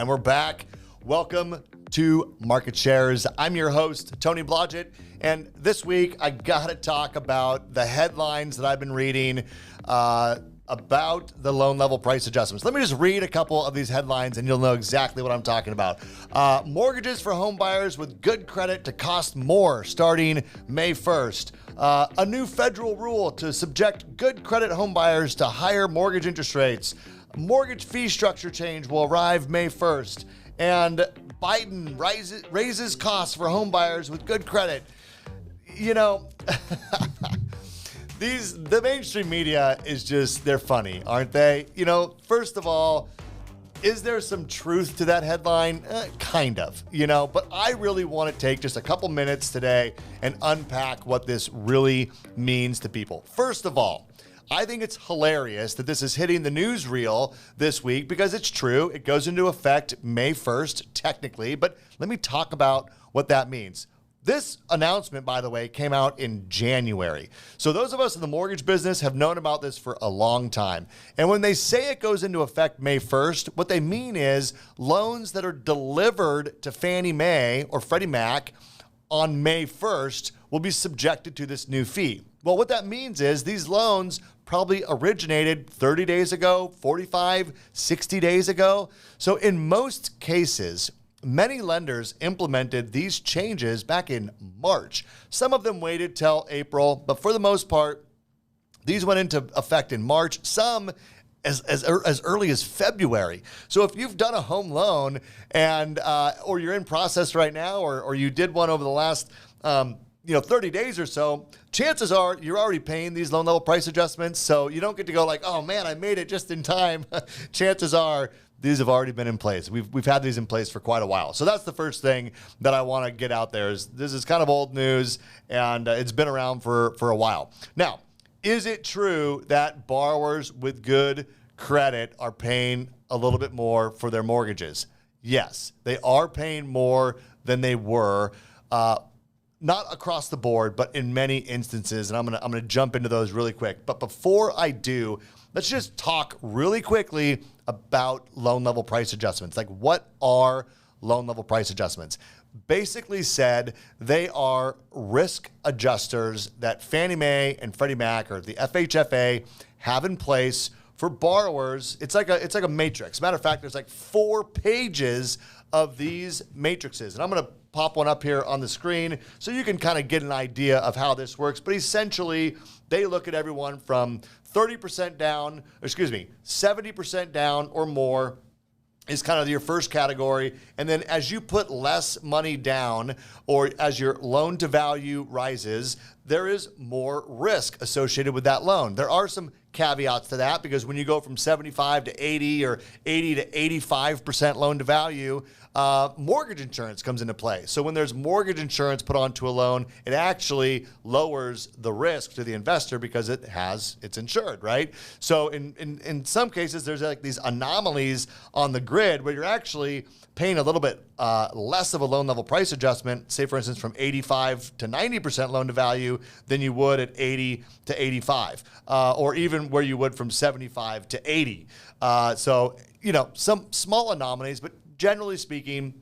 And we're back. Welcome to Market Shares. I'm your host, Tony Blodgett. And this week, I got to talk about the headlines that I've been reading about the loan level price adjustments. Let me just read a couple of these headlines and you'll know exactly what I'm talking about. Mortgages for home buyers with good credit to cost more starting May 1st. A new federal rule to subject good credit home buyers to higher mortgage interest rates. Mortgage fee structure change will arrive May 1st. And Biden raises costs for home buyers with good credit. You know, the mainstream media is just, they're funny, aren't they? You know, first of all, is there some truth to that headline? Kind of, but I really want to take just a couple minutes today and unpack what this really means to people. First of all, I think it's hilarious that this is hitting the newsreel this week because it's true. It goes into effect May 1st, technically, but let me talk about what that means. This announcement, by the way, came out in January. So those of us in the mortgage business have known about this for a long time. And when they say it goes into effect May 1st, what they mean is loans that are delivered to Fannie Mae or Freddie Mac on May 1st will be subjected to this new fee. Well, what that means is these loans probably originated 30 days ago, 45, 60 days ago. So in most cases, many lenders implemented these changes back in March. Some of them waited till April, but for the most part, these went into effect in March, some as early as February. So if you've done a home loan and or you're in process right now, or you did one over the last 30 days or so, chances are you're already paying these loan level price adjustments. So you don't get to go like, oh man, I made it just in time. Chances are these have already been in place. We've had these in place for quite a while. So that's the first thing that I want to get out there is this is kind of old news and it's been around for a while. Now, is it true that borrowers with good credit are paying a little bit more for their mortgages? Yes, they are paying more than they were. Not across the board, but in many instances, and I'm gonna jump into those really quick. But before I do, let's just talk really quickly about loan level price adjustments. Like, what are loan level price adjustments? Basically said, they are risk adjusters that Fannie Mae and Freddie Mac or the FHFA have in place for borrowers. It's like a matrix. Matter of fact, there's like 4 pages of these matrices, and I'm gonna pop one up here on the screen so you can kind of get an idea of how this works. But essentially, they look at everyone from 30% down, 70% down or more is kind of your first category. And then as you put less money down or as your loan to value rises, there is more risk associated with that loan. There are some caveats to that because when you go from 75 to 80 or 80 to 85% loan to value, mortgage insurance comes into play. So when there's mortgage insurance put onto a loan, it actually lowers the risk to the investor because it's insured, right? So in some cases, there's like these anomalies on the grid where you're actually paying a little bit less of a loan level price adjustment, say for instance from 85 to 90% loan to value than you would at 80 to 85, or even where you would from 75 to 80. So, some small anomalies, but generally speaking,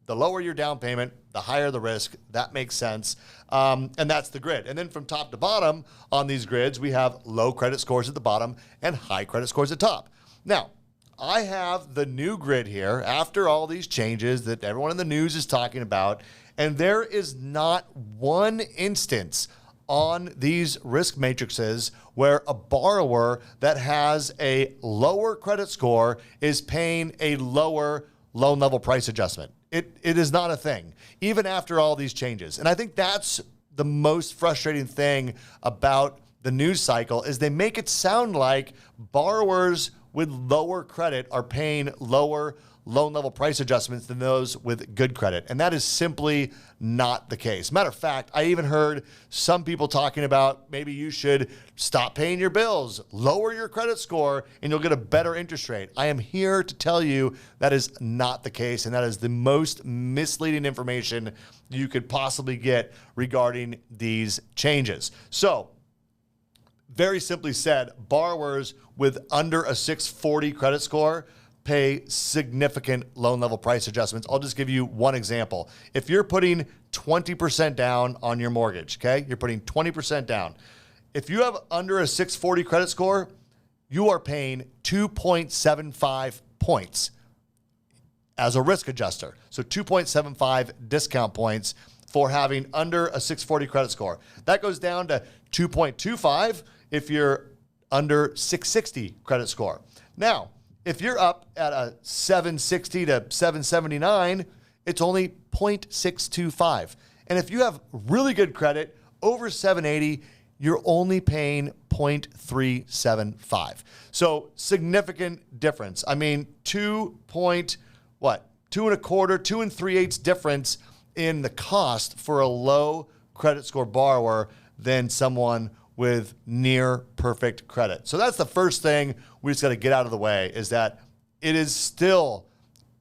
the lower your down payment, the higher the risk. That makes sense. And that's the grid. And then from top to bottom on these grids, we have low credit scores at the bottom and high credit scores at top. Now, I have the new grid here after all these changes that everyone in the news is talking about, and there is not one instance on these risk matrices where a borrower that has a lower credit score is paying a lower loan level price adjustment. It is not a thing, even after all these changes. And I think that's the most frustrating thing about the news cycle is they make it sound like borrowers with lower credit are paying lower loan level price adjustments than those with good credit. And that is simply not the case. Matter of fact, I even heard some people talking about maybe you should stop paying your bills, lower your credit score, and you'll get a better interest rate. I am here to tell you that is not the case, and that is the most misleading information you could possibly get regarding these changes. So, very simply said, borrowers with under a 640 credit score pay significant loan level price adjustments. I'll just give you one example. If you're putting 20% down on your mortgage, okay, you're putting 20% down. If you have under a 640 credit score, you are paying 2.75 points as a risk adjuster. So 2.75 discount points for having under a 640 credit score. That goes down to 2.25 if you're under 660 credit score. Now, if you're up at a 760 to 779, it's only 0.625. And if you have really good credit over 780, you're only paying 0.375. So significant difference. I mean, 2 1/4, 2 3/8 difference in the cost for a low credit score borrower than someone with near perfect credit. So that's the first thing we just got to get out of the way, is that it is still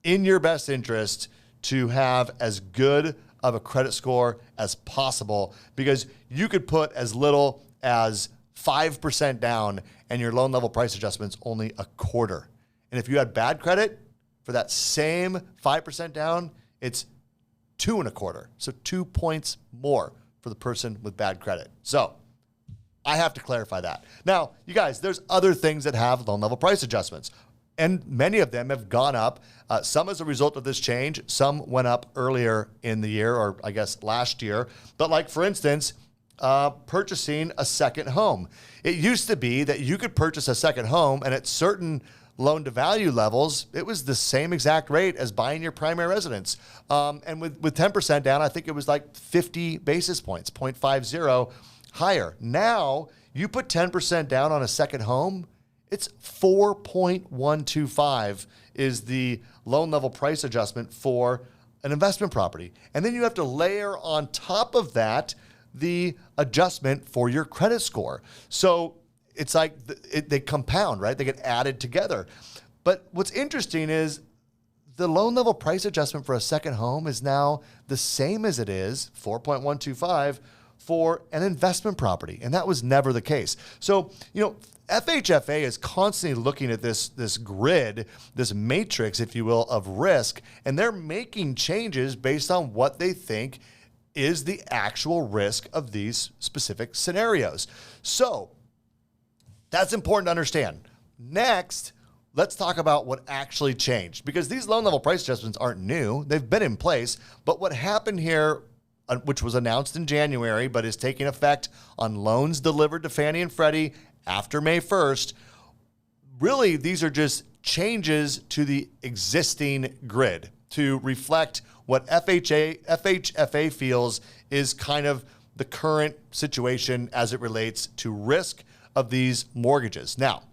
in your best interest to have as good of a credit score as possible, because you could put as little as 5% down and your loan level price adjustment's only a quarter. And if you had bad credit, for that same 5% down, it's 2 1/4. So 2 points more for the person with bad credit. So I have to clarify that. Now, you guys, there's other things that have loan level price adjustments, and many of them have gone up. Some as a result of this change. Some went up earlier in the year, or I guess last year. But like, for instance, purchasing a second home. It used to be that you could purchase a second home, and at certain loan to value levels, it was the same exact rate as buying your primary residence. And with 10% down, I think it was like 50 basis points, 0.50 higher. Now, you put 10% down on a second home, it's 4.125 is the loan level price adjustment for an investment property. And then you have to layer on top of that the adjustment for your credit score. So it's like they compound, right? They get added together. But what's interesting is the loan level price adjustment for a second home is now the same as it is, 4.125, for an investment property. And that was never the case. So, FHFA is constantly looking at this grid, this matrix, if you will, of risk, and they're making changes based on what they think is the actual risk of these specific scenarios. So that's important to understand. Next, let's talk about what actually changed, because these loan level price adjustments aren't new. They've been in place, but what happened here, which was announced in January, but is taking effect on loans delivered to Fannie and Freddie after May 1st, really, these are just changes to the existing grid to reflect what FHFA feels is kind of the current situation as it relates to risk of these mortgages. Now,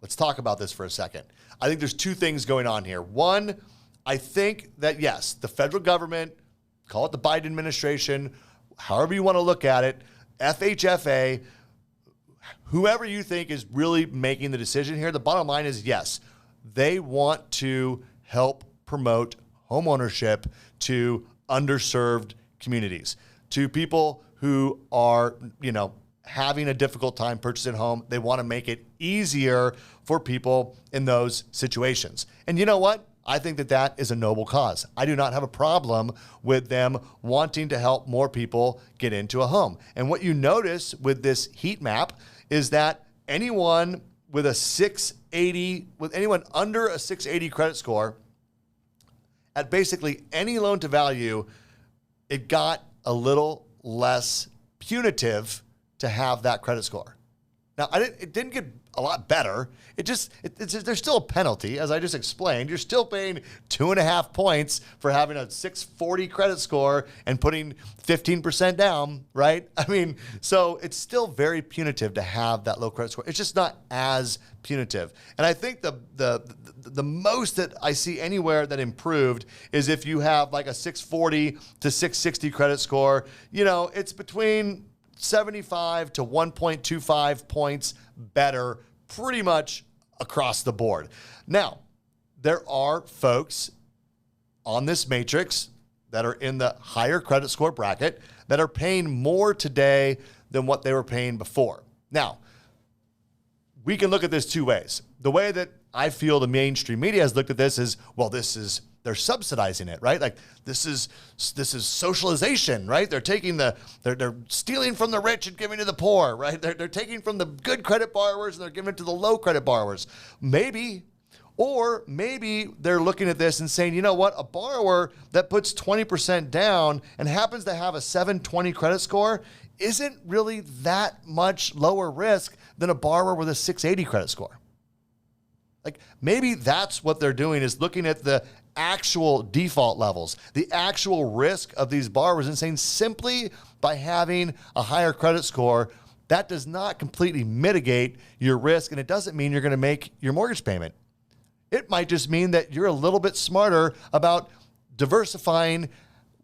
let's talk about this for a second. I think there's two things going on here. One, I think that, yes, the federal government, call it the Biden administration, however you want to look at it, FHFA, whoever you think is really making the decision here, the bottom line is, yes, they want to help promote homeownership to underserved communities, to people who are, having a difficult time purchasing a home. They want to make it easier for people in those situations. And you know what? I think that is a noble cause. I do not have a problem with them wanting to help more people get into a home. And what you notice with this heat map is that anyone with a 680, with anyone under a 680 credit score, at basically any loan to value, it got a little less punitive to have that credit score. Now, it didn't get a lot better. There's still a penalty, as I just explained. You're still paying 2.5 points for having a 640 credit score and putting 15% down, right? I mean, so it's still very punitive to have that low credit score. It's just not as punitive. And I think the most that I see anywhere that improved is if you have like a 640 to 660 credit score. It's between 75 to 1.25 points better pretty much across the board. Now, there are folks on this matrix that are in the higher credit score bracket that are paying more today than what they were paying before. Now, we can look at this two ways. The way that I feel the mainstream media has looked at this as, well, they're subsidizing it, right? Like this is socialization, right? They're taking they're stealing from the rich and giving to the poor, right? They're taking from the good credit borrowers and they're giving it to the low credit borrowers. Maybe, or maybe they're looking at this and saying, you know what? A borrower that puts 20% down and happens to have a 720 credit score isn't really that much lower risk than a borrower with a 680 credit score. Like maybe that's what they're doing, is looking at the actual default levels, the actual risk of these borrowers, and saying simply by having a higher credit score, that does not completely mitigate your risk, and it doesn't mean you're going to make your mortgage payment. It might just mean that you're a little bit smarter about diversifying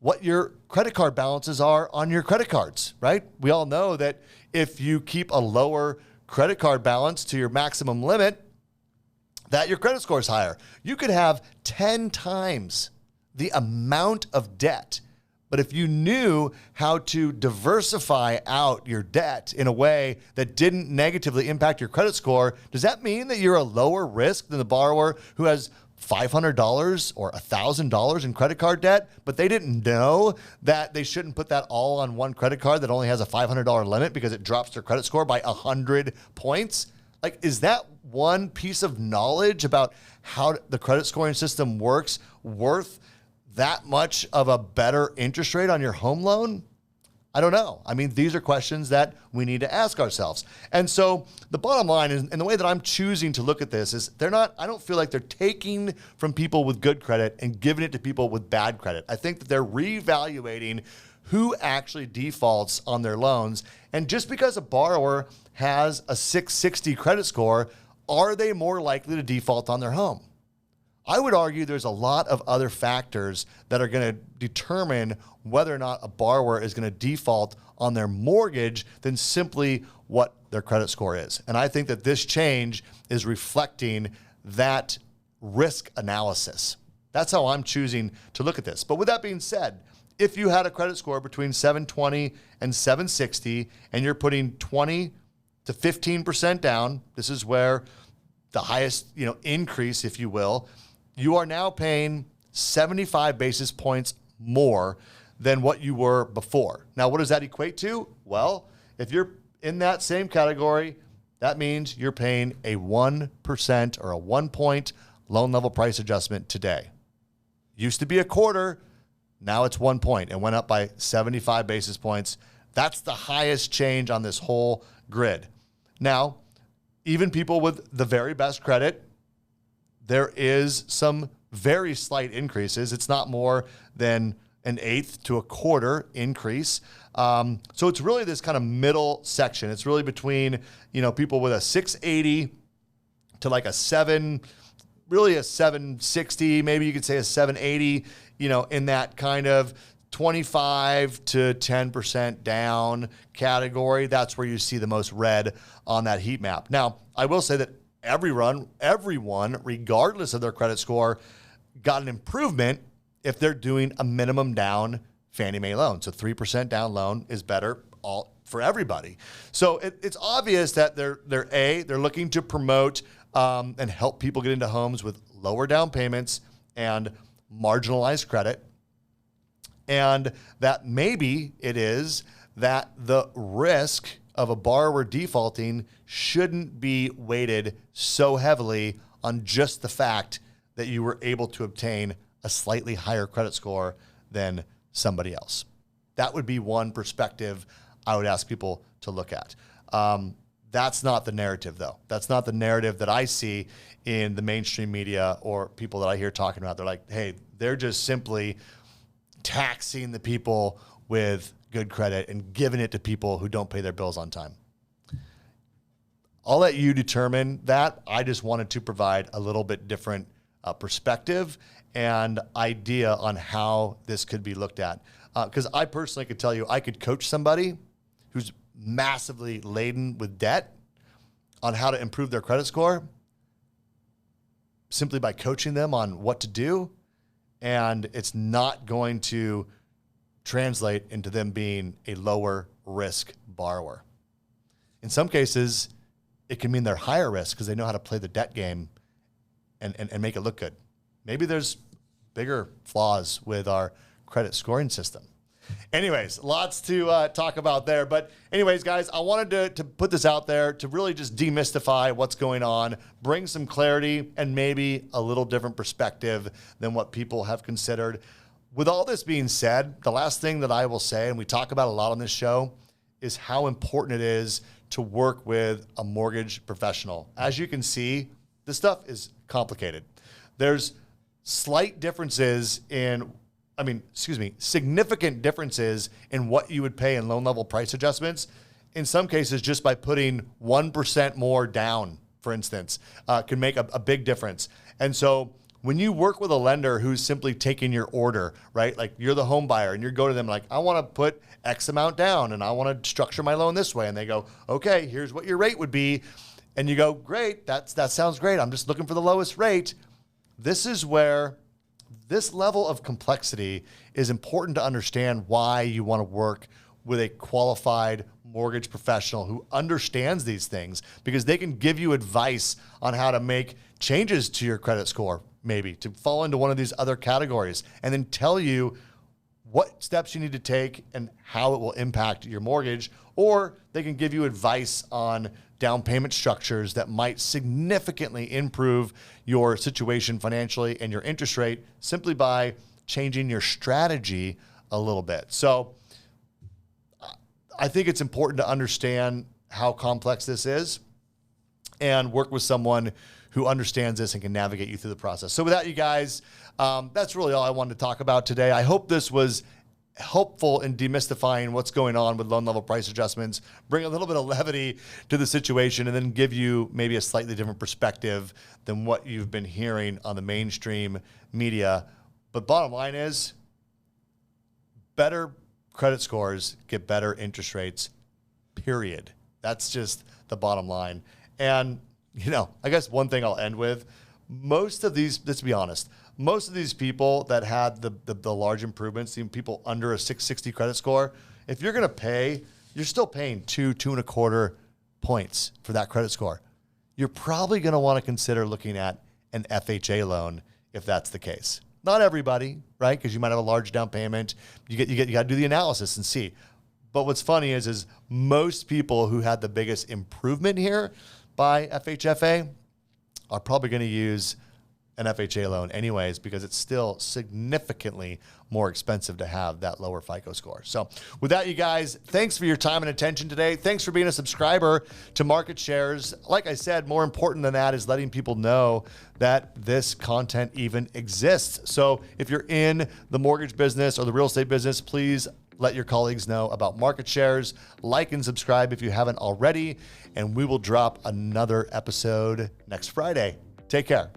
what your credit card balances are on your credit cards, right? We all know that if you keep a lower credit card balance to your maximum limit, that your credit score is higher. You could have 10 times the amount of debt, but if you knew how to diversify out your debt in a way that didn't negatively impact your credit score, does that mean that you're a lower risk than the borrower who has $500 or $1,000 in credit card debt, but they didn't know that they shouldn't put that all on one credit card that only has a $500 limit because it drops their credit score by 100 points? Like, is that one piece of knowledge about how the credit scoring system works worth that much of a better interest rate on your home loan? I don't know. I mean, these are questions that we need to ask ourselves. And so the bottom line is, and the way that I'm choosing to look at this is I don't feel like they're taking from people with good credit and giving it to people with bad credit. I think that they're reevaluating who actually defaults on their loans. And just because a borrower has a 660 credit score, are they more likely to default on their home? I would argue there's a lot of other factors that are going to determine whether or not a borrower is going to default on their mortgage than simply what their credit score is. And I think that this change is reflecting that risk analysis. That's how I'm choosing to look at this. But with that being said, if you had a credit score between 720 and 760 and you're putting 20 to 15% down, this is where the highest, increase, if you will, you are now paying 75 basis points more than what you were before. Now, what does that equate to? Well, if you're in that same category, that means you're paying a 1% or a 1-point loan level price adjustment today. Used to be a quarter. Now it's 1 point. It went up by 75 basis points. That's the highest change on this whole grid. Now, even people with the very best credit, there is some very slight increases. It's not more than an eighth to a quarter increase. So it's really this kind of middle section. It's really between, people with a 680 to like a 760, maybe you could say a 780, in that kind of 25 to 10% down category. That's where you see the most red on that heat map. Now, I will say that everyone, regardless of their credit score, got an improvement if they're doing a minimum down Fannie Mae loan. So 3% down loan is better for everybody. So it's obvious that they're looking to promote and help people get into homes with lower down payments and marginalized credit. And that maybe it is that the risk of a borrower defaulting shouldn't be weighted so heavily on just the fact that you were able to obtain a slightly higher credit score than somebody else. That would be one perspective I would ask people to look at. That's not the narrative, though. That's not the narrative that I see in the mainstream media or people that I hear talking about. They're like, hey, they're just simply taxing the people with good credit and giving it to people who don't pay their bills on time. I'll let you determine that. I just wanted to provide a little bit different perspective and idea on how this could be looked at. Because I personally could tell you, I could coach somebody who's massively laden with debt on how to improve their credit score simply by coaching them on what to do. And it's not going to translate into them being a lower risk borrower. In some cases, it can mean they're higher risk because they know how to play the debt game and make it look good. Maybe there's bigger flaws with our credit scoring system. Anyways, lots to talk about there. But anyways, guys, I wanted to put this out there to really just demystify what's going on, bring some clarity and maybe a little different perspective than what people have considered. With all this being said, the last thing that I will say, and we talk about a lot on this show, is how important it is to work with a mortgage professional. As you can see, this stuff is complicated. There's significant differences in what you would pay in loan level price adjustments. In some cases, just by putting 1% more down, for instance, can make a big difference. And so when you work with a lender who's simply taking your order, right? Like you're the home buyer and you go to them like, I want to put X amount down and I want to structure my loan this way. And they go, okay, here's what your rate would be. And you go, great, that sounds great. I'm just looking for the lowest rate. This is where this level of complexity is important to understand why you want to work with a qualified mortgage professional who understands these things, because they can give you advice on how to make changes to your credit score, maybe to fall into one of these other categories, and then tell you what steps you need to take and how it will impact your mortgage. Or they can give you advice on down payment structures that might significantly improve your situation financially and your interest rate simply by changing your strategy a little bit. So I think it's important to understand how complex this is and work with someone who understands this and can navigate you through the process. So with that, you guys, that's really all I wanted to talk about today. I hope this was helpful in demystifying what's going on with loan level price adjustments, bring a little bit of levity to the situation, and then give you maybe a slightly different perspective than what you've been hearing on the mainstream media. But bottom line is, better credit scores get better interest rates, period. That's just the bottom line. And, I guess one thing I'll end with, most of these, let's be honest, most of these people that had the large improvements, even people under a 660 credit score, if you're going to pay, you're still paying 2.25 points for that credit score. You're probably going to want to consider looking at an FHA loan if that's the case. Not everybody, right? Because you might have a large down payment. You got to do the analysis and see. But what's funny is most people who had the biggest improvement here by FHFA are probably going to use an FHA loan anyways, because it's still significantly more expensive to have that lower FICO score. So with that, you guys, thanks for your time and attention today. Thanks for being a subscriber to Market Shares. Like I said, more important than that is letting people know that this content even exists. So if you're in the mortgage business or the real estate business, please let your colleagues know about Market Shares. Like and subscribe if you haven't already, and we will drop another episode next Friday. Take care.